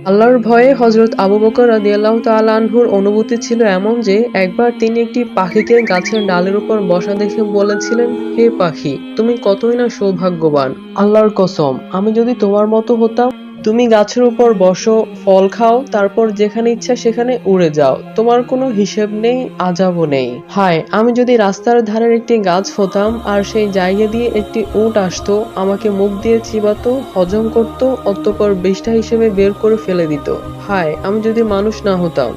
আল্লাহর ভয়ে হযরত আবু বকর রাদিয়াল্লাহু তাআলা আনহুর অনুভূতি ছিল এমন যে একবার তিনি একটি পাখিকে গাছের ডালের উপর বসা দেখে বলেছিলেন, হে পাখি, তুমি কতই না সৌভাগ্যবান। আল্লাহর কসম, আমি যদি তোমার মতো হতাম। তুমি গাছের উপর বসো, ফল খাও, তারপর যেখানে ইচ্ছা সেখানে উড়ে যাও, তোমার কোনো হিসেব নেই, আযাবও নেই। হায়, আমি যদি রাস্তার ধারের একটি গাছ হতাম আর সেই জায়গা দিয়ে একটি উট আসতো, আমাকে মুখ দিয়ে চিবাতো, হজম করত, অতঃপর বিষ্ঠা হিসেবে বের করে ফেলে দিত। হায়, আমি যদি মানুষ না হতাম।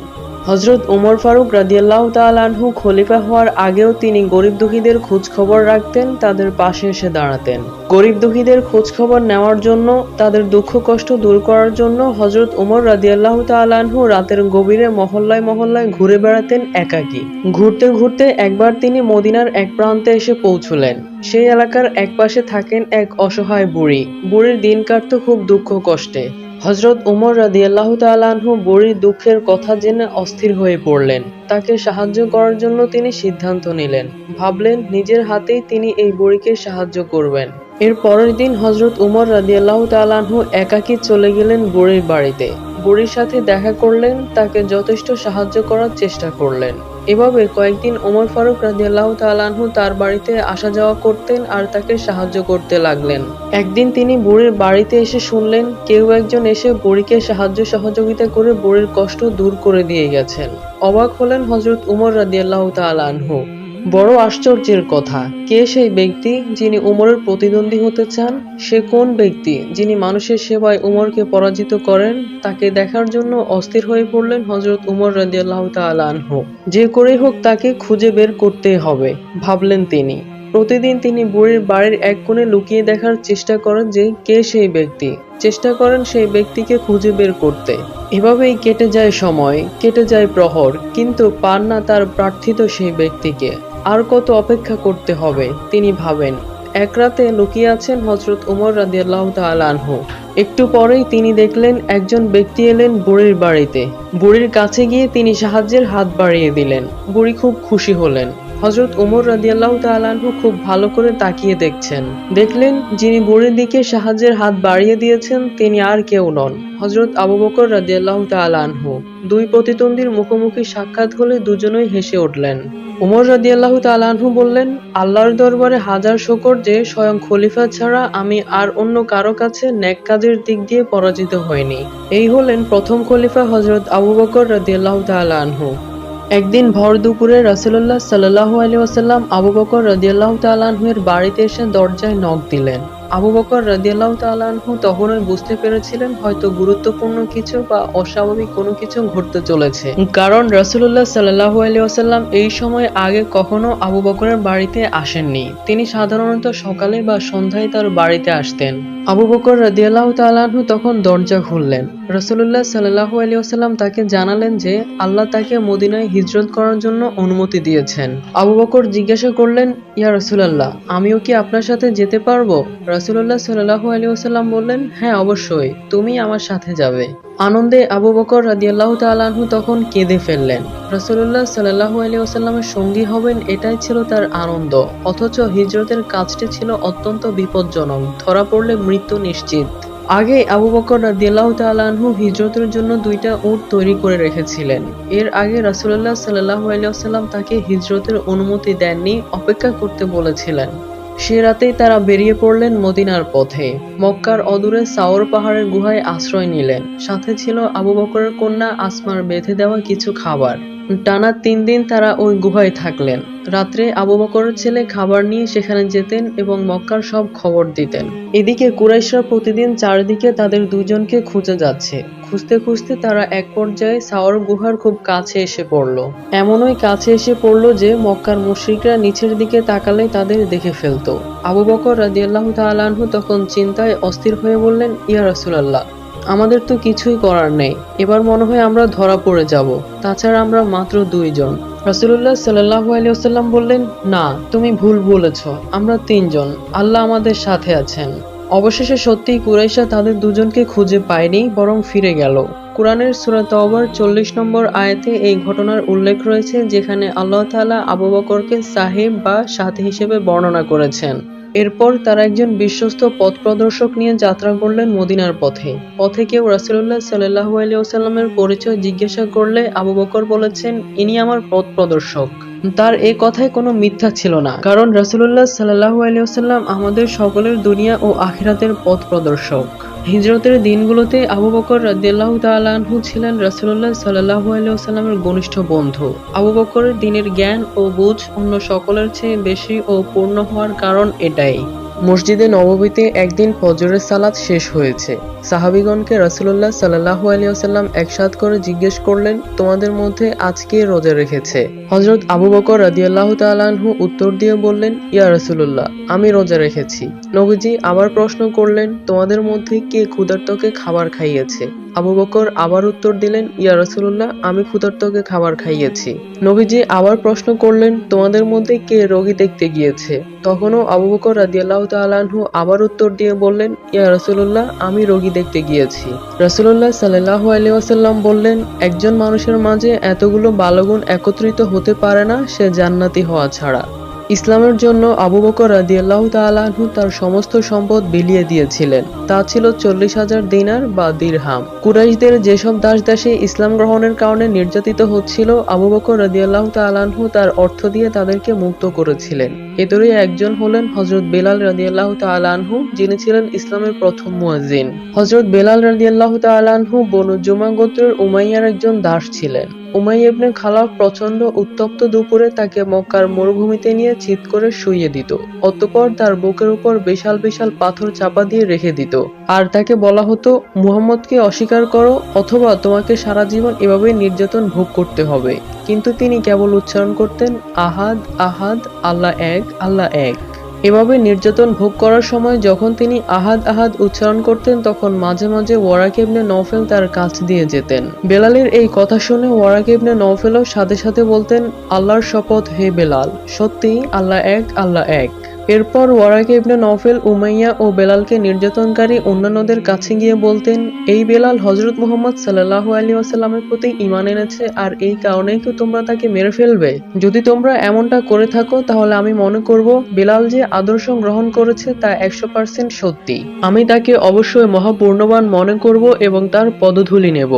হযরত ওমর ফারুক রাদিয়াল্লাহু তাআলা আনহু খলিফা হওয়ার আগেও তিনি গরিব দুঃখীদের খোঁজ খবর রাখতেন, তাদের পাশে এসে দাঁড়াতেন। গরিব দুঃখীদের খোঁজ খবর নেওয়ার জন্য, তাদের দুঃখ কষ্ট দূর করার জন্য হযরত ওমর রাদিয়াল্লাহু তাআলা আনহু রাতের গভীরে মহল্লায় মহল্লায় ঘুরে বেড়াতেন একাকী। ঘুরতে ঘুরতে একবার তিনি মদিনার এক প্রান্তে এসে পৌঁছলেন। সেই এলাকার একপাশে থাকেন এক অসহায় বুড়ি। বুড়ির দিন কাটতো খুব দুঃখ কষ্টে। হযরত ওমর রাদিয়াল্লাহু তাআলা আনহু বুড়ির দুঃখের কথা জেনে অস্থির হয়ে পড়লেন। তাকে সাহায্য করার জন্য তিনি সিদ্ধান্ত নিলেন। ভাবলেন নিজের হাতেই তিনি এই বুড়িকে সাহায্য করবেন। এর পরের দিন হযরত ওমর রাদিয়াল্লাহু তাআলা আনহু একাকী চলে গেলেন বুড়ির বাড়িতে। বুড়ির সাথে দেখা করলেন, তাকে যথেষ্ট সাহায্য করার চেষ্টা করলেন। এভাবে কয়েকদিন ওমর ফারুক রাদিয়াল্লাহু তাআলা আনহু তার বাড়িতে আসা যাওয়া করতেন আর তাকে সাহায্য করতে লাগলেন। একদিন তিনি বুড়ির বাড়িতে এসে শুনলেন কেউ একজন এসে বুড়িকে সাহায্য সহযোগিতা করে বুড়ির কষ্ট দূর করে দিয়ে গেছেন। অবাক হলেন হযরত ওমর রাদিয়াল্লাহু তাআলা আনহু। বড় আশ্চর্যের কথা, কে সেই ব্যক্তি যিনি উমরের প্রতিদ্বন্দ্বী হতে চান? সে কোন ব্যক্তি যিনি মানুষের সেবায় উমরকে পরাজিত করেন? তাকে দেখার জন্য অস্থির হয়ে পড়লেন হযরত উমর রাদিয়াল্লাহু তাআলা আনহু। যে করেই হোক তাকে খুঁজে বের করতেই হবে, ভাবলেন তিনি। প্রতিদিন তিনি বুড়ির বাড়ির এক কোণে লুকিয়ে দেখার চেষ্টা করেন যে কে সেই ব্যক্তি। চেষ্টা করেন সেই ব্যক্তিকে খুঁজে বের করতে। এভাবেই কেটে যায় সময়, কেটে যায় প্রহর, কিন্তু পান না তার প্রার্থিত সেই ব্যক্তিকে। আর কত অপেক্ষা করতে হবে, তিনি ভাবেন। এক রাতে লুকিয়ে আছেন হযরত ওমর রাদিয়াল্লাহু তাআলা আনহু। একটু পরেই তিনি দেখলেন একজন ব্যক্তি এলেন বুড়ির বাড়িতে। বুড়ির কাছে গিয়ে তিনি সাহায্যের হাত বাড়িয়ে দিলেন। বুড়ি খুব খুশি হলেন। হযরত ওমর রাদিয়াল্লাহু তাআলা আনহু খুব ভালো করে তাকিয়ে দেখছেন। দেখলেন যিনি বুড়ির দিকে সাহায্যের হাত বাড়িয়ে দিয়েছেন তিনি আর কেউ নন, হযরত আবু বকর রাদিয়াল্লাহু তাআলা আনহু। দুই প্রতিদ্বন্দ্বীর মুখোমুখি সাক্ষাৎ হলে দুজনেই হেসে উঠলেন। ওমর রাদিয়াল্লাহু তাআলা আনহু বললেন, আল্লাহর দরবারে হাজার শুকর যে স্বয়ং খলিফা ছাড়া আমি আর অন্য কারো কাছে নেক কাজের দিক দিয়ে পরাজিত হইনি। এই হলেন প্রথম খলিফা হযরত আবু বকর রাদিয়াল্লাহু তাআলা আনহু। একদিন ভর দুপুরে রাসূলুল্লাহ সাল্লাল্লাহু আলাইহি ওয়াসাল্লাম আবু বকর রাদিয়াল্লাহু তাআলা আনহু এর বাড়িতে এসে দরজায় নক দিলেন। আবু বকর রাদিয়াল্লাহু তাআলা আনহু তখনই বুঝতে পেরেছিলেন হয়তো গুরুত্বপূর্ণ কিছু বা অস্বাভাবিক কোনো কিছু ঘটতে চলেছে। কারণ রাসূলুল্লাহ সাল্লাল্লাহু আলাইহি ওয়াসাল্লাম এই সময় আগে কখনো আবু বকরের বাড়িতে আসেননি। তিনি সাধারণত সকালে বা সন্ধ্যায় তার বাড়িতে আসতেন। আবু বকর রাদিয়াল্লাহু তাআলা আনহু তখন দরজা খুললেন। রাসূলুল্লাহ সাল্লাল্লাহু আলাইহি ওয়াসাল্লাম তাকে জানালেন যে আল্লাহ তাকে মদিনায় হিজরত করার জন্য অনুমতি দিয়েছেন। আবু বকর জিজ্ঞাসা করলেন, ইয়া রাসূলুল্লাহ, আমিও কি আপনার সাথে যেতে পারবো? রাসূলুল্লাহ সাল্লাল্লাহু আলাইহি ওয়াসাল্লাম বললেন, হ্যাঁ অবশ্যই, তুমি আমার সাথে যাবে। আনন্দে আবু বকর রাদিয়াল্লাহু তাআলা আনহু তখন কেঁদে ফেললেন। রাসূলুল্লাহ সাল্লাল্লাহু আলাইহি ওয়াসাল্লামের সঙ্গী হবেন এটাই ছিল তার আনন্দ, অথচ হিজরতের কাজটি ছিল অত্যন্ত বিপজ্জনক, ধরা পড়লে মৃত্যু নিশ্চিত। আগে আবু বকর রাদিয়াল্লাহু তাআলা আনহু হিজরতের জন্য দুইটা উট তৈরি করে রেখেছিলেন। এর আগে রাসূলুল্লাহ সাল্লাল্লাহু আলাইহি ওয়াসাল্লাম তাকে হিজরতের অনুমতি দেননি, অপেক্ষা করতে বলেছিলেন। সে রাতেই তারা বেরিয়ে পড়লেন মদিনার পথে। মক্কার অদূরে সাওর পাহাড়ের গুহায় আশ্রয় নিলেন। সাথে ছিল আবু বকরের কন্যা আসমার বেঁধে দেওয়া কিছু খাবার। টানা 3 দিন তারা ওই গুহায় থাকলেন। রাত্রে আবু বকরের ছেলে খাবার নিয়ে সেখানে যেতেন এবং মক্কার সব খবর দিতেন। এদিকে কুরাইশরা প্রতিদিন চারদিকে তাদের দুজনকে খুঁজে যাচ্ছে। খুঁজতে খুঁজতে তারা এক পর্যায়ে সাওর গুহার খুব কাছে এসে পড়ল। এমনই কাছে এসে পড়ল যে মক্কার মুশরিকরা নিচের দিকে তাকালে তাদের দেখে ফেলত। আবু বকর রাদিয়াল্লাহু তাআলা আনহু তখন চিন্তায় অস্থির হয়ে বললেন, ইয়া রাসূলুল্লাহ, আমাদের তো কিছুই করার নেই, এবার মনে হয় আমরা ধরা পড়ে যাব। তাছাড়া আমরা মাত্র 2 জন। রাসূলুল্লাহ সাল্লাল্লাহু আলাইহি ওয়াসাল্লাম বললেন, না, তুমি ভুল বলেছ, আমরা 3 জন, আল্লাহ আমাদের সাথে আছেন। অবশেষে সত্যিই কুরাইশরা তাদের দুজনকে খুঁজে পায়নি, বরং ফিরে গেল। কুরআনের সূরা তাওবার 40 নম্বর আয়াতে এই ঘটনার উল্লেখ রয়েছে, যেখানে আল্লাহ তাআলা আবু বকরকে সাহিব বা সাথী হিসেবে বর্ণনা করেছেন। এরপর তারা একজন বিশ্বস্ত পথ প্রদর্শক নিয়ে যাত্রা করলেন মদিনার পথে। পথে কেউ রাসূলুল্লাহ সাল্লাল্লাহু আলাইহি ওয়াসাল্লামের পরিচয় জিজ্ঞাসা করলে আবু বকর বলেছেন, ইনি আমার পথ প্রদর্শক। তার এই কথায় কোনো মিথ্যা ছিল না, কারণ রাসূলুল্লাহ সাল্লাল্লাহু আলাইহি ওয়াসাল্লাম আমাদের সকলের দুনিয়া ও আখিরাতের পথ প্রদর্শক। হিজরতের দিনগুলোতে আবু বকর রাদিয়াল্লাহু তাআলা আনহু ছিলেন রাসূলুল্লাহ সাল্লাল্লাহু আলাইহি ওয়াসাল্লামের ঘনিষ্ঠ বন্ধু। আবু বকরের দ্বীনের জ্ঞান ও বুঝ অন্য সকলের চেয়ে বেশি ও পূর্ণ হওয়ার কারণ এটাই। মসজিদে নববীতে একদিন ফজরের সালাত শেষ হয়েছে। সাহাবীগণকে রাসূলুল্লাহ সাল্লাল্লাহু আলাইহি ওয়াসাল্লাম একসাথে করে জিজ্ঞেস করলেন, তোমাদের মধ্যে আজকে রোজা রেখেছে? হযরত আবু বকর রাদিয়াল্লাহু তাআলা আনহু উত্তর দিয়ে বললেন, ইয়া রাসূলুল্লাহ, আমি রোজা রেখেছি। নবীজি আবার প্রশ্ন করলেন, তোমাদের মধ্যে কে ক্ষুধার্তকে খাবার খাইয়েছে? আবু বকর আবার উত্তর দিলেন, ইয়া রাসূলুল্লাহ, আমি ক্ষুধার্তকে খাবার খাইয়েছি। নবীজি আবার প্রশ্ন করলেন, তোমাদের মধ্যে কে রোগী দেখতে গিয়েছে? তখনও আবু বকর রাদিয়াল্লাহু তাআলা আনহু আবার উত্তর দিয়ে বললেন, ইয়া রাসূলুল্লাহ, আমি রোগী দেখতে গিয়েছি। রাসূলুল্লাহ সাল্লাল্লাহু আলাইহি ওয়াসাল্লাম বললেন, একজন মানুষের মাঝে এতগুলো ভালো গুণ একত্রিত হতে পারে না, সে জান্নাতি হওয়া ছাড়া। ইসলামের জন্য আবু বকর রাদিয়াল্লাহু তাআলা আনহু তার সমস্ত সম্পদ বিলিয়ে দিয়েছিলেন। তা ছিল 40,000 দিনার বা দিরহাম। কুরাইশদের যেসব দাস-দাসী ইসলাম গ্রহণের কারণে নির্যাতিত হচ্ছিল, আবু বকর রাদিয়াল্লাহু তাআলা আনহু তার অর্থ দিয়ে তাদেরকে মুক্ত করেছিলেন। এদেরই একজন হলেন হযরত বেলাল রাদিয়াল্লাহু তাআলা আনহু, যিনি ছিলেন ইসলামের প্রথম মুয়াজ্জিন। হযরত বেলাল রাদিয়াল্লাহু তাআলা আনহু বনু জুমা গোত্রের উমাইয়ার একজন দাস ছিলেন। উমাইয়া ইবনে খালাফ প্রচন্ড উত্তপ্ত দুপুরে তাকে মক্কার মরুভূমিতে নিয়ে চিৎ করে শুইয়ে দিত। অতঃপর তার বুকের উপর বিশাল বিশাল পাথর চাপা দিয়ে রেখে দিত, আর তাকে বলা হতো, মুহাম্মদকে অস্বীকার করো অথবা তোমাকে সারা জীবন এভাবেই নির্যাতন ভোগ করতে হবে। কিন্তু তিনি কেবল উচ্চারণ করতেন, আহাদ আহাদ, আল্লাহ এক, আল্লাহ এক। এভাবে নির্যাতন ভোগ করার সময় যখন তিনি আহাদ আহাদ উচ্চারণ করতেন, তখন মাঝে মাঝে ওয়ারাক ইবনে নওফেল তার কাছ দিয়ে যেতেন। বেলালের এই কথা শুনে ওয়ারাক ইবনে নওফেলও সাথে সাথে বলতেন, আল্লাহর শপথ হে বেলাল, সত্যিই আল্লাহ এক, আল্লাহ এক। এরপর ওয়ারাক ইবনে নওফেল উমাইয়া ও বেলালকে নির্যাতনকারী অন্যান্যদের কাছে গিয়ে বলতেন, এই বেলাল হযরত মুহাম্মদ সাল্লাল্লাহু আলাইহি ওয়াসাল্লামের প্রতি ঈমান এনেছে, আর এই কারণেই কি তোমরা তাকে মেরে ফেলবে? যদি তোমরা এমনটা করে থাকো, তাহলে আমি মনে করব বেলাল যে আদর্শ গ্রহণ করেছে তা 100% সত্যি। আমি তাকে অবশ্যই মহাপূর্ণবান মনে করব এবং তার পদধূলি নেব।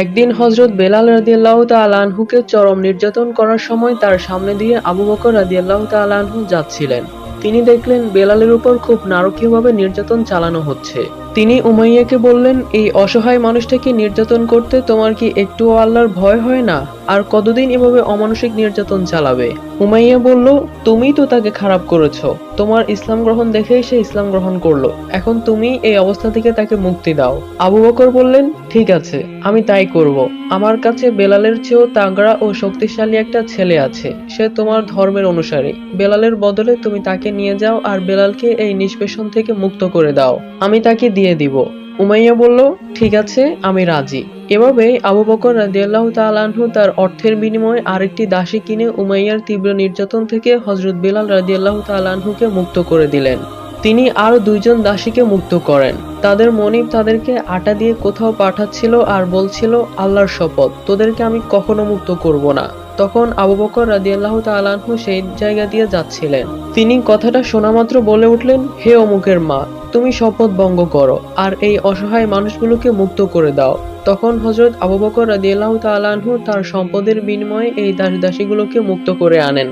একদিন হযরত বেলাল রাদিয়াল্লাহু তাআলা আনহুকে চরম নির্যাতন করার সময় তার সামনে দিয়ে আবু বকর রাদিয়াল্লাহু তাআলা আনহু যাচ্ছিলেন। তিনি দেখলেন বেলালের উপর খুব নারকীয়ভাবে নির্যাতন চালানো হচ্ছে। তিনি উমাইয়াকে বললেন, এই অসহায় মানুষটাকে নির্যাতন করতে তোমার কি একটুও আল্লাহর ভয় হয় না? আর কতদিন এভাবে অমানসিক নির্যাতন চালাবে? উমাইয়া বলল, তুমিই তো তাকে খারাপ করেছো। তোমার ইসলাম গ্রহণ দেখেই সে ইসলাম গ্রহণ করলো। এখন তুমি এই অবস্থা থেকে তাকে মুক্তি দাও। আবু বকর বললেন, ঠিক আছে, আমি তাই করব। আমার কাছে বেলালের চেয়েও তাগড়া ও শক্তিশালী একটা ছেলে আছে, সে তোমার ধর্মের অনুসারী। বেলালের বদলে তুমি তাকে নিয়ে যাও আর বেলালকে এই নিষ্পেষণ থেকে মুক্ত করে দাও, আমি তাকে দিয়ে দিব। উমাইয়া বলল, ঠিক আছে, আমি রাজি। এভাবে আবু বকর রাদিয়াল্লাহু তাআলা আনহু তার অর্থের বিনিময়ে আরেকটি দাসী কিনে উমাইয়ার তীব্র নির্যাতন থেকে হযরত বেলাল রাদিয়াল্লাহু তাআলা আনহুকে মুক্ত করে দিলেন। তিনি আরো 2 জন দাসীকে মুক্ত করেন। তাদের মনিব তাদেরকে আটা দিয়ে কোথাও পাঠাচ্ছিল আর বলছিল, আল্লাহর শপথ, তোদেরকে আমি কখনো মুক্ত করব না। তখন আবু বকর রাদিয়াল্লাহু তাআলা আনহু সেই জায়গা দিয়ে যাচ্ছিলেন। তিনি কথাটা শোনা মাত্র বলে উঠলেন, হে অমুকের মা, তুমি শপথ ভঙ্গ করো আর এই অসহায় মানুষগুলোকে মুক্ত করে দাও। তখন হযরত আবু বকর রাদিয়াল্লাহু তাআলা আনহু তার সম্পদের বিনিময়ে এই দাসীগুলোকে মুক্ত করে আনেন।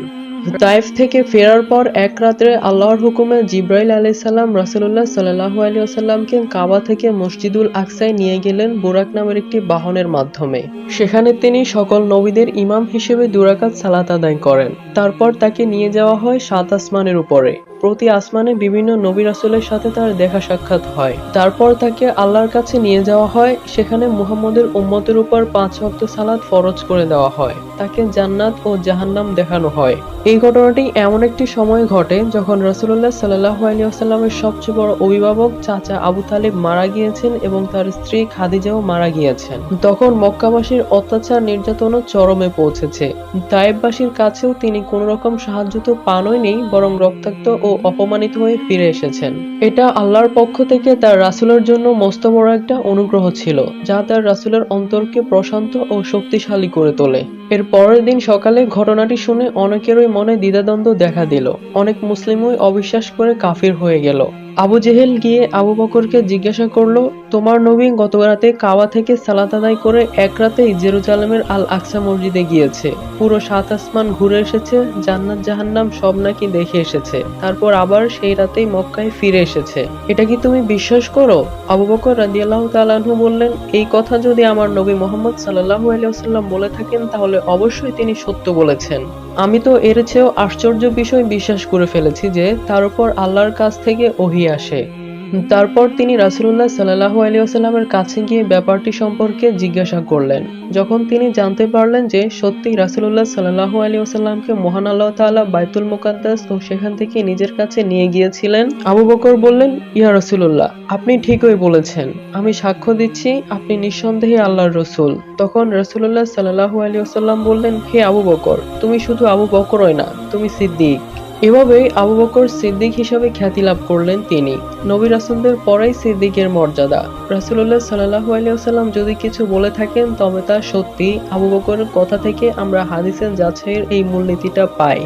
তায়েফ থেকে ফেরার পর এক রাত্রে আল্লাহর হুকুমে জিবরাইল আলাইহিস সালাম রাসূলুল্লাহ সাল্লাল্লাহু আলাইহি ওয়াসাল্লামকে কাবা থেকে মসজিদুল আকসায় নিয়ে গেলেন বুরাক নামের একটি বাহনের মাধ্যমে। সেখানে তিনি সকল নবীদের ইমাম হিসেবে 2 রাকাত সালাত আদায় করেন। তারপর তাকে নিয়ে যাওয়া হয় 7 আসমানের উপরে। প্রতি আসমানে বিভিন্ন নবী রাসূলের সাথে তার দেখা সাক্ষাৎ হয়। তারপর তাকে আল্লাহর কাছে নিয়ে যাওয়া হয়। সেখানে মুহাম্মদের উম্মতের উপর 5 ওয়াক্ত সালাত ফরজ করে দেওয়া হয়। তাকে জান্নাত ও জাহান্নাম দেখানো হয়। এই ঘটনাটি এমন একটি সময় ঘটে যখন রাসূলুল্লাহ সাল্লাল্লাহু আলাইহি ওয়াসাল্লামের সবচেয়ে বড় অভিভাবক চাচা আবু তালিব মারা গিয়েছেন এবং তার স্ত্রী খাদিজাও মারা গিয়েছেন। তখন মক্কাবাসীর অত্যাচার নির্যাতনও চরমে পৌঁছেছে। তায়েফবাসীর কাছেও তিনি কোন রকম সাহায্য তো পানই নেই, বরং রক্তাক্ত ও অপমানিত হয়ে ফিরে এসেছেন। এটা আল্লাহর পক্ষ থেকে তার রাসূলের জন্য মস্ত বড় একটা অনুগ্রহ ছিল, যা তার রাসূলের অন্তরকে প্রশান্ত ও শক্তিশালী করে তোলে। এর পরের দিন সকালে ঘটনাটি শুনে অনেকেরই মনে দ্বিধাদ্বন্দ্ব দেখা দিল। অনেক মুসলিমই অবিশ্বাস করে কাফির হয়ে গেল। আবু জেহেল গিয়ে আবু বকরকে জিজ্ঞাসা করল, তোমার নবী গত রাতে কাবা থেকে সালাত আদায় করে এক রাতেই জেরুজালেমের আল আকসা মসজিদে গিয়েছে, পুরো ৭ আসমান ঘুরে এসেছে, জান্নাত জাহান্নাম সব নাকি দেখে এসেছে, তারপর আবার সেই রাতেই মক্কায় ফিরে এসেছে। এটা কি তুমি বিশ্বাস করো? আবু বকর রাদিয়াল্লাহু তাআলা আনহু বললেন, এই কথা যদি আমার নবী মুহাম্মদ সাল্লাল্লাহু আলাইহি ওয়াসাল্লাম বলে থাকেন তাহলে অবশ্যই তিনি সত্য বলেছেন। আমি তো এর চেয়েও আশ্চর্য বিষয় বিশ্বাস করে ফেলেছি যে তার উপর আল্লাহর কাছ থেকে ওহী আসে। তারপর তিনি রাসূলুল্লাহ সাল্লাল্লাহু আলাইহি ওয়াসাল্লামের কাছে গিয়ে ব্যাপারটি সম্পর্কে জিজ্ঞাসা করলেন। যখন তিনি জানতে পারলেন যে সত্যিই রাসূলুল্লাহ সাল্লাল্লাহু আলাইহি ওয়াসাল্লামকে মহান আল্লাহ তাআলা বাইতুল মুকাদ্দাস ও সেখান থেকে নিজের কাছে নিয়ে গিয়েছিলেন, আবু বকর বললেন, ইয়া রাসূলুল্লাহ, আপনি ঠিকই বলেছেন। আমি সাক্ষ্য দিচ্ছি আপনি নিঃসন্দেহে আল্লাহর রাসূল। তখন রাসূলুল্লাহ সাল্লাল্লাহু আলাইহি ওয়াসাল্লাম বললেন, হে আবু বকর, তুমি শুধু আবু বকরই না, তুমি সিদ্দিক। এভাবেই আবু বকর সিদ্দিক হিসাবে খ্যাতি লাভ করলেন তিনি। নবী রাসূলদের পরেই সিদ্দিকের মর্যাদা। রাসূলুল্লাহ সাল্লাল্লাহু আলাইহি ওয়াসাল্লাম যদি কিছু বলে থাকেন তবে তা সত্যি। আবু বকরের কথা থেকে আমরা হাদিসের যাচাইয়ের এই মূলনীতিটা পাই।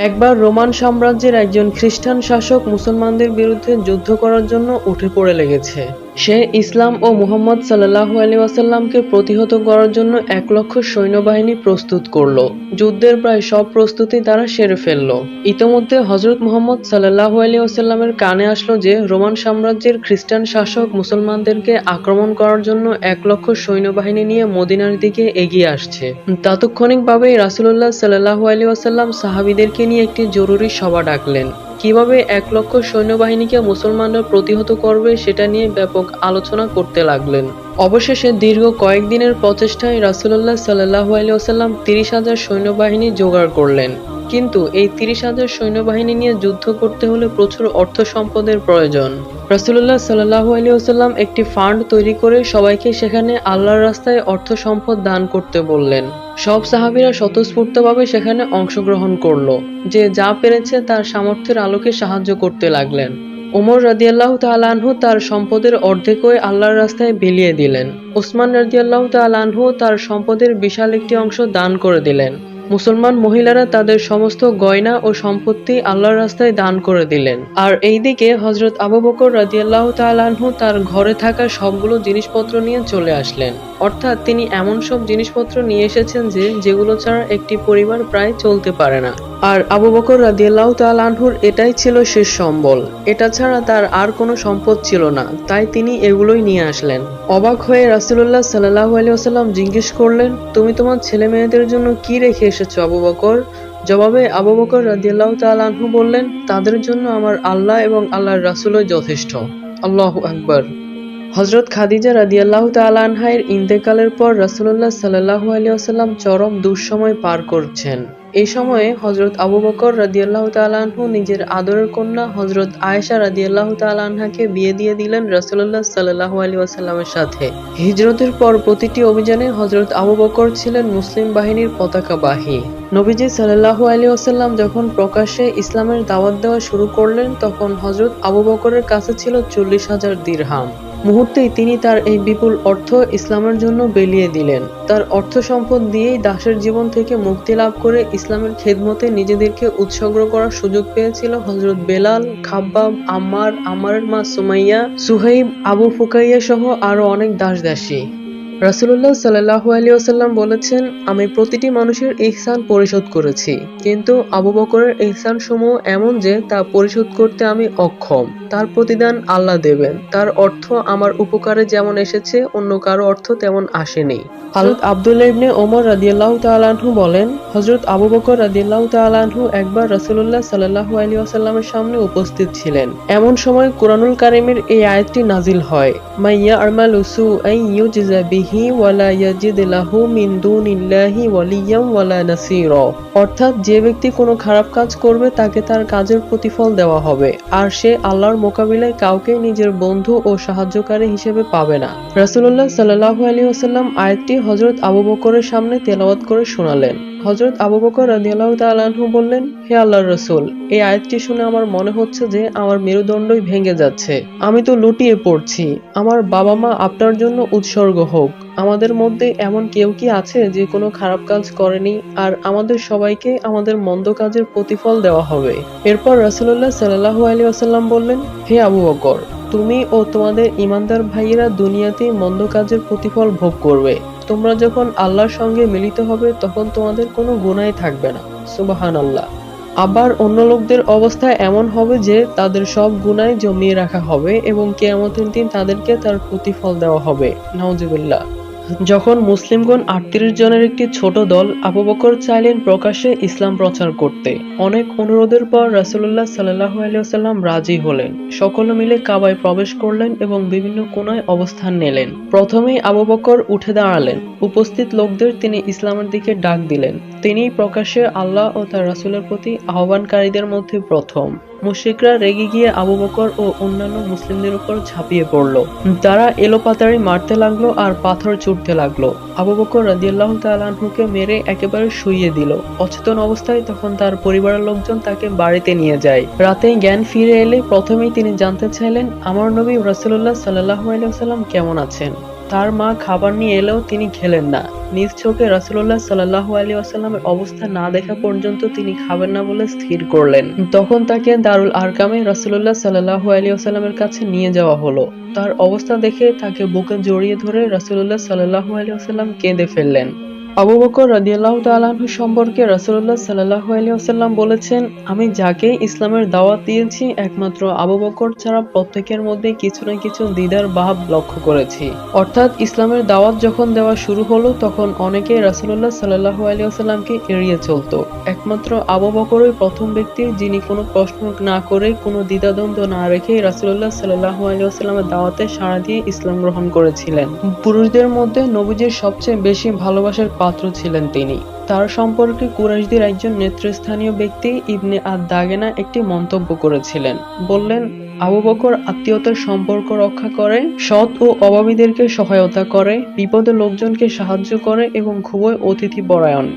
একবার রোমান সাম্রাজ্যের একজন খ্রিস্টান শাসক মুসলমানদের বিরুদ্ধে যুদ্ধ করার জন্য উঠে পড়ে লেগেছে। সে ইসলাম ও মুহাম্মদ সাল্লাল্লাহু আলাইহি ওয়াসাল্লামকে প্রতিহত করার জন্য ১,০০,০০০ সৈন্যবাহিনী প্রস্তুত করলো। যুদ্ধের প্রায় সব প্রস্তুতি তারা সেরে ফেললো। ইতোমধ্যে হযরত মুহাম্মদ সাল্লাল্লাহু আলাইহি ওয়াসাল্লামের কানে আসলো যে রোমান সাম্রাজ্যের খ্রিস্টান শাসক মুসলমানদেরকে আক্রমণ করার জন্য ১,০০,০০০ সৈন্যবাহিনী নিয়ে মদিনার দিকে এগিয়ে আসছে। তাৎক্ষণিকভাবেই রাসূলুল্লাহ সাল্লাল্লাহু আলাইহি ওয়াসাল্লাম সাহাবীদেরকে নিয়ে একটি জরুরি সভা ডাকলেন। কিভাবে ১,০০,০০০ সৈন্যবাহিনীকে মুসলমানরা প্রতিহত করবে সেটা নিয়ে ব্যাপক আলোচনা করতে লাগলেন। অবশেষে দীর্ঘ কয়েকদিনের প্রচেষ্টায় রাসূলুল্লাহ সাল্লাল্লাহু আলাইহি ওয়াসাল্লাম ৩০,০০০ সৈন্যবাহিনী জোগাড় করলেন। কিন্তু এই ৩০,০০০ সৈন্যবাহিনী নিয়ে যুদ্ধ করতে হলে প্রচুর অর্থ সম্পদের প্রয়োজন। রাসূলুল্লাহ সাল্লাল্লাহু আলাইহি ওয়াসাল্লাম একটি ফান্ড তৈরি করে সবাইকে সেখানে আল্লাহর রাস্তায় অর্থ সম্পদ দান করতে বললেন। সব সাহাবীরা স্বতঃস্ফূর্তভাবে সেখানে অংশগ্রহণ করলো। যে যা পেরেছে তার সামর্থ্যের আলোকে সাহায্য করতে লাগলেন। ওমর রাদিয়াল্লাহু তাআলা আনহু তার সম্পদের অর্ধেকই আল্লাহর রাস্তায় বিলিয়ে দিলেন। ওসমান রাদিয়াল্লাহু তাআলা আনহু তার সম্পদের বিশাল একটি অংশ দান করে দিলেন। মুসলমান মহিলারা তাদের সমস্ত গয়না ও সম্পত্তি আল্লাহর রাস্তায় দান করে দিলেন। আর এইদিকে হযরত আবু বকর রাদিয়াল্লাহু তাআলা আনহু তার ঘরে থাকা সবগুলো জিনিসপত্র নিয়ে চলে আসলেন। অর্থাৎ তিনি এমন সব জিনিসপত্র নিয়ে এসেছেন যেগুলো ছাড়া একটি পরিবার প্রায় চলতে পারে না। আর আবু বকর রাদিয়াল্লাহু তাআলা আনহুর এটাই ছিল শেষ সম্বল। এটা ছাড়া তার আর কোনো সম্পদ ছিল না, তাই তিনি এগুলোই নিয়ে আসলেন। অবাক হয়ে রাসূলুল্লাহ সাল্লাল্লাহু আলাইহি ওয়াসাল্লাম জিজ্ঞেস করলেন, তুমি তোমার ছেলে মেয়েদের জন্য কি রেখে এসেছো আবু বকর? জবাবে আবু বকর রাদিয়াল্লাহু তাআলা আনহু বললেন, তাদের জন্য আমার আল্লাহ এবং আল্লাহর রাসূলই যথেষ্ট। আল্লাহু আকবার। হযরত খাদিজা রাদিয়াল্লাহু তাআলা আনহার ইন্তেকালের পর রাসূলুল্লাহ সাল্লাল্লাহু আলাইহি ওয়াসাল্লাম চরম দুঃসময় পার করছেন। এই সময়ে হযরত আবু বকর রাদিয়াল্লাহু তাআলা আনহু নিজের আদরের কন্যা হযরত আয়েশা রাদিয়াল্লাহু তাআলা আনহাকে বিয়ে দিয়ে দিলেন রাসূলুল্লাহ সাল্লাল্লাহু আলাইহি ওয়াসাল্লামের সাথে। হিজরতের পর প্রতিটি অভিযানে হযরত আবু বকর ছিলেন মুসলিম বাহিনীর পতাকাবাহী। নবীজি সাল্লাল্লাহু আলাইহি ওয়াসাল্লাম যখন প্রকাশ্যে ইসলামের দাওয়াত দেওয়া শুরু করলেন তখন হযরত আবু বকরের কাছে ছিল ৪০,০০০ দিরহাম। মুহূর্তেই তিনি তার এই বিপুল অর্থ ইসলামের জন্য বিলিয়ে দিলেন। তার অর্থ সম্পদ দিয়েই দাসের জীবন থেকে মুক্তি লাভ করে ইসলামের খেদমতে নিজেদেরকে উৎসর্গ করার সুযোগ পেয়েছিল হযরত বেলাল, খাব্বাব, আম্মার, আম্মারের মা সুমাইয়া, সুহাইব, আবু ফুকাইয়া সহ আরো অনেক দাস-দাসী। রাসূলুল্লাহ সাল্লাল্লাহু আলাইহি ওয়াসাল্লাম বলেছেন, আমি প্রতিটি মানুষের ইহসান পরিশোধ করেছি, কিন্তু আবু বকরের ইহসান সমূহ এমন যে তা পরিশোধ করতে আমি অক্ষম। তার প্রতিদান আল্লাহ দেবেন। তার অর্থ আমার উপকারে যেমন এসেছে অন্য কারো অর্থ তেমন আসেনি। হযরত আব্দুল্লাহ ইবনে ওমর রাদিয়াল্লাহু তাআলা আনহু বলেন, হযরত আবু বকর রাদিয়াল্লাহু তাআলা আনহু একবার রাসূলুল্লাহ সাল্লাল্লাহু আলাইহি ওয়াসাল্লামের সামনে উপস্থিত ছিলেন। এমন সময় কুরআনুল কারীমের এই আয়াতটি নাজিল হয়, মাইয়া আমালু সুআন ইউজযা বিহি ওয়ালা ইয়াজিদ লাহু মিন দুনিল্লাহি ওয়ালিয়্যান ওয়ালা নাসীরা। অর্থাৎ যে ব্যক্তি কোনো খারাপ কাজ করবে তাকে তার কাজের প্রতিফল দেওয়া হবে, আর সে আল্লাহর মোকাবিলায় কাউকে নিজের বন্ধু ও সাহায্যকারী হিসেবে পাবে না। রাসূলুল্লাহ সাল্লাল্লাহু আলাইহি ওয়াসাল্লাম আয়াতটি হযরত আবু বকরের সামনে তেলাওয়াত করে শোনালেন। হযরত আবু বকর রাদিয়াল্লাহু তাআলা আনহু বললেন, হে আল্লাহর রাসূল, এই আয়াতটি শুনে আমার মনে হচ্ছে যে আমার মেরুদণ্ডই ভেঙে যাচ্ছে। আমি তো লুটিয়ে পড়ছি। আমার বাবা মা আপনার জন্য উৎসর্গ হোক। আমাদের মধ্যে এমন কেউ কি আছে যে কোনো খারাপ কাজ করেনি, আর আমাদের সবাইকে আমাদের মন্দ কাজের প্রতিফল দেওয়া হবে। এরপর রাসূলুল্লাহ সাল্লাল্লাহু আলাইহি ওয়াসাল্লাম বললেন, হে আবু বকর, তুমি ও তোমাদের ঈমানদার ভাইয়েরা দুনিয়াতেই মন্দ কাজের প্রতিফল ভোগ করবে। তোমরা যখন আল্লাহর সঙ্গে মিলিত হবে তখন তোমাদের কোনো গুনাহ থাকবে না। সুবহানাল্লাহ। আবার অন্য লোকদের অবস্থা এমন হবে যে তাদের সব গুনাহ জমিয়ে রাখা হবে এবং কিয়ামতের দিন তাদেরকে তার প্রতিফল দেওয়া হবে। নাউজুবিল্লাহ। যখন মুসলিমগণ ৩৮ জনের একটি ছোট দল আবু বকর চাইলেন প্রকাশ্যে ইসলাম প্রচার করতে। অনেক অনুরোধের পর রাসূলুল্লাহ সাল্লাল্লাহু আলাইহি ওয়াসাল্লাম রাজি হলেন। সকলে মিলে কাবায় প্রবেশ করলেন এবং বিভিন্ন কোণায় অবস্থান নিলেন। প্রথমেই আবু বকর উঠে দাঁড়ালেন। উপস্থিত লোকদের তিনি ইসলামের দিকে ডাক দিলেন। তিনিই প্রকাশ্যে আল্লাহ ও তার রাসূলের প্রতি আহ্বানকারীদের মধ্যে প্রথম। মুশরিকরা রেগে গিয়ে আবু বকর ও অন্যান্য মুসলিমদের উপর ঝাঁপিয়ে পড়ল। তারা এলোপাতাড়ি মারতে লাগলো আর পাথর ছুঁড়তে লাগলো। আবু বকর রাদিয়াল্লাহু তাআলা আনহুকে মেরে একেবারে শুইয়ে দিল। অচেতন অবস্থায় তখন তার পরিবারের লোকজন তাকে বাড়িতে নিয়ে যায়। রাতে জ্ঞান ফিরে এলে প্রথমেই তিনি জানতে চাইলেন, আমার নবী রাসূলুল্লাহ সাল্লাল্লাহু আলাইহি ওয়াসাল্লাম কেমন আছেন। তার মা খাবার নিয়ে এলেও তিনি খেলেন না। নিজ চোখে রাসূলুল্লাহ সাল্লাল্লাহু আলাইহি ওয়াসাল্লামের অবস্থা না দেখা পর্যন্ত তিনি খাবেন না বলে স্থির করলেন। তখন তাকে দারুল আরকামে রাসূলুল্লাহ সাল্লাল্লাহু আলাইহি ওয়াসাল্লামের কাছে নিয়ে যাওয়া হলো। তার অবস্থা দেখে তাকে বুকে জড়িয়ে ধরে রাসূলুল্লাহ সাল্লাল্লাহু আলাইহি ওয়াসাল্লাম কেঁদে ফেললেন। আবু বকর রাদিয়াল্লাহু তাআলা আনহু সম্পর্কে রাসূলুল্লাহ সাল্লাল্লাহু আলাইহি ওয়াসাল্লাম বলেছেন, আমি যাকে ইসলামের দাওয়াত দিয়েছি একমাত্র আবু বকর ছাড়া প্রত্যেকের মধ্যে কিছু না কিছু দ্বিধার ভাব লক্ষ্য করেছি। অর্থাৎ ইসলামের দাওয়াত যখন দেওয়া শুরু হলো তখন অনেকেই রাসূলুল্লাহ সাল্লাল্লাহু আলাইহি ওয়াসাল্লামকে এড়িয়ে চলতো। একমাত্র আবু বকরই প্রথম ব্যক্তি যিনি কোনো প্রশ্ন না করে, কোনো দ্বিধাদ্বন্দ্ব না রেখে রাসূলুল্লাহ সাল্লাল্লাহু আলাইহি ওয়াসাল্লামের দাওয়াতে সাড়া দিয়ে ইসলাম গ্রহণ করেছিলেন। পুরুষদের মধ্যে নবীজির সবচেয়ে বেশি ভালোবাসার পাত্র ছিলেন তিনি। তার সম্পর্কে কুরাইশদের একজন নেতৃস্থানীয় ব্যক্তি ইবনে আদ-দাগেনা একটি মন্তব্য করেছিলেন। বললেন, আবু বকর আত্মীয়তার সম্পর্ক রক্ষা করে, সৎ ও অভাবীদেরকে সহায়তা করে, বিপদে লোকজনকে সাহায্য করে এবং খুবই অতিথিপরায়ণ।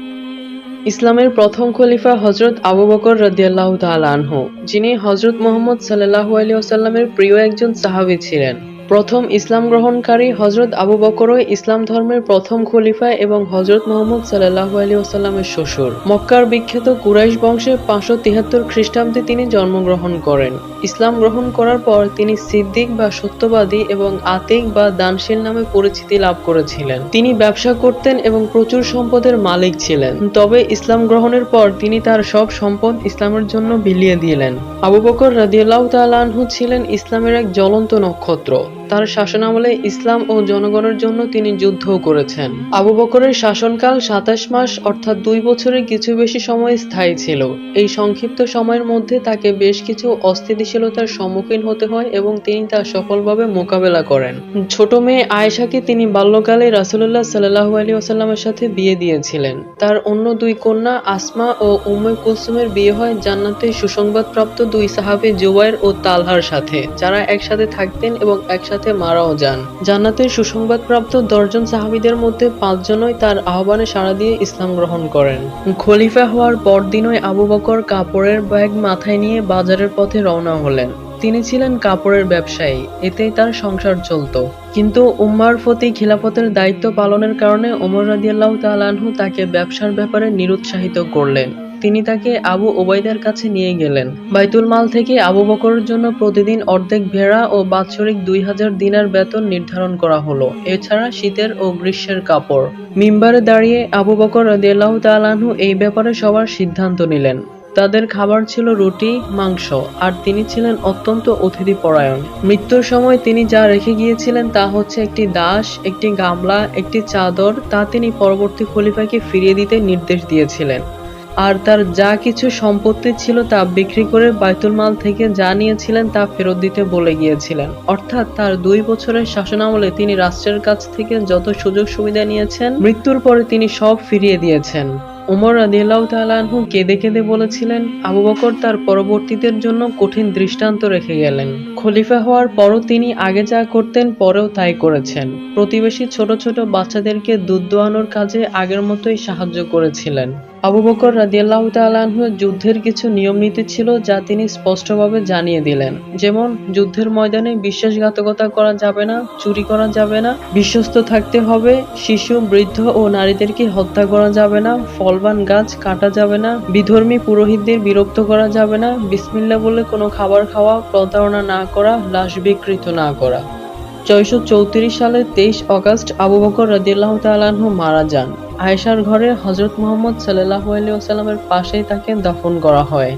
ইসলামের প্রথম খলিফা হযরত আবু বকর রাদিয়াল্লাহু তাআলা আনহু, যিনি হযরত মুহাম্মদ সাল্লাল্লাহু আলাইহি ওয়াসাল্লামের প্রিয় একজন সাহাবী ছিলেন। প্রথম ইসলাম গ্রহণকারী হযরত আবু বকরই ইসলাম ধর্মের প্রথম খলিফা এবং হযরত মুহাম্মদ সাল্লাল্লাহু আলাইহি ওয়াসাল্লামের শ্বশুর। মক্কার বিখ্যাত কুরাইশ বংশে 573 খ্রিস্টাব্দে তিনি জন্মগ্রহণ করেন। ইসলাম গ্রহণ করার পর তিনি সিদ্দিক বা সত্যবাদী এবং আতিক বা দানশীল নামে পরিচিতি লাভ করেছিলেন। তিনি ব্যবসা করতেন এবং প্রচুর সম্পদের মালিক ছিলেন। তবে ইসলাম গ্রহণের পর তিনি তার সব সম্পদ ইসলামের জন্য বিলিয়ে দিলেন। আবু বকর রাদিয়াল্লাহু তাআলা আনহু ছিলেন ইসলামের এক জ্বলন্ত নক্ষত্র। তার শাসনামলে ইসলাম ও জনগণের জন্য তিনি যুদ্ধও করেছেন। আবু বকরের শাসনকাল 27 মাস অর্থাৎ 2 বছরের কিছু বেশি সময় স্থায়ী ছিল। এই সংক্ষিপ্ত সময়ের মধ্যে তাকে বেশ কিছু অস্থিতিশীলতার সম্মুখীন হতে হয় এবং তিনি তা সফলভাবে মোকাবেলা করেন। ছোট মেয়ে আয়েশাকে তিনি বাল্যকালে রাসূলুল্লাহ সাল্লাল্লাহু আলাইহি ওয়াসাল্লামের সাথে বিয়ে দিয়েছিলেন। তার অন্য 2 কন্যা আসমা ও উম্মে কুলসুমের বিয়ে হয় জান্নাতে সুসংবাদপ্রাপ্ত 2 সাহাবী জুবাইর ও তালহার সাথে, যারা একসাথে থাকতেন এবং একসাথে মারাও যান। জান্নাতের সুসংবাদপ্রাপ্ত 10 জন সাহাবীদের মধ্যে 5 জনই তার আহ্বানে সাড়া দিয়ে ইসলাম গ্রহণ করেন। খলিফা হওয়ার পরদিনই আবু বকর কাপড়ের ব্যাগ মাথায় নিয়ে বাজারের পথে রওনা হলেন। তিনি ছিলেন কাপড়ের ব্যবসায়ী, এতেই তার সংসার চলত। কিন্তু উম্মার প্রতি খিলাফতের দায়িত্ব পালনের কারণে ওমর রাদিয়াল্লাহু তাআলা আনহু তাকে ব্যবসার ব্যাপারে নিরুৎসাহিত করলেন। তিনি তাকে আবু উবাইদার কাছে নিয়ে গেলেন। বাইতুল মাল থেকে আবু বকরের জন্য প্রতিদিন অর্ধেক ভেড়া ও বাৎসরিক 2000 দিনার বেতন নির্ধারণ করা হলো। এছাড়া শীতের ও গ্রীষ্মের কাপড়। মিম্বারে দাঁড়িয়ে আবু বকর রাদিয়াল্লাহু তাআলা আনহু এই ব্যাপারে সবার সিদ্ধান্ত নিলেন। তাদের খাবার ছিল রুটি, মাংস, আর তিনি ছিলেন অত্যন্ত অতিথিপরায়ণ। মৃত্যুর সময় তিনি যা রেখে গিয়েছিলেন তা হচ্ছে একটি দাস, একটি গামলা, একটি চাদর। তা তিনি পরবর্তী খলিফাকে ফিরিয়ে দিতে নির্দেশ দিয়েছিলেন। আর তার যা কিছু সম্পত্তি ছিল তা বিক্রি করে বাইতুল মাল থেকে যা নিয়েছিলেন তা ফেরত দিতে বলে গিয়েছিলেন। অর্থাৎ তার 2 বছরের শাসনামলে তিনি রাষ্ট্রের কাছ থেকে যত সুযোগ সুবিধা নিয়েছেন, মৃত্যুর পরে তিনি সব ফিরিয়ে দিয়েছেন। ওমর রাদিয়াল্লাহু তাআলা আনহু কেঁদে কেঁদে বলেছিলেন, আবু বকর তার পরবর্তীদের জন্য কঠিন দৃষ্টান্ত রেখে গেলেন। খলিফা হওয়ার পরও তিনি আগে যা করতেন পরেও তাই করেছেন। প্রতিবেশী ছোট ছোট বাচ্চাদেরকে দুধ দোয়ানোর কাজে আগের মতোই সাহায্য করেছিলেন। আবু বকর রাদিয়াল্লাহু তাআলা আনহু যুদ্ধের কিছু নিয়ম নীতি ছিল যা তিনি স্পষ্টভাবে জানিয়ে দিলেন। যেমন যুদ্ধের ময়দানে বিশ্বাসঘাতকতা করা যাবে না, চুরি করা যাবে না, বিশ্বস্ত থাকতে হবে, শিশু, বৃদ্ধ ও নারীদেরকে হত্যা করা যাবে না, ফলবান গাছ কাটা যাবে না, বিধর্মী পুরোহিতদের বিরক্ত করা যাবে না, বিসমিল্লাহ বলে কোনো খাবার খাওয়া, প্রতারণা না করা, লাশ বিকৃত না করা। ৬৩৪ সালের ২৩ অগাস্ট আবু বকর রাদিয়াল্লাহু তাআলা আনহু মারা যান। আয়েশার ঘরে হযরত মুহাম্মদ সাল্লাল্লাহু আলাইহি ওয়াসাল্লামের পাশেই তাকে দাফন করা হয়।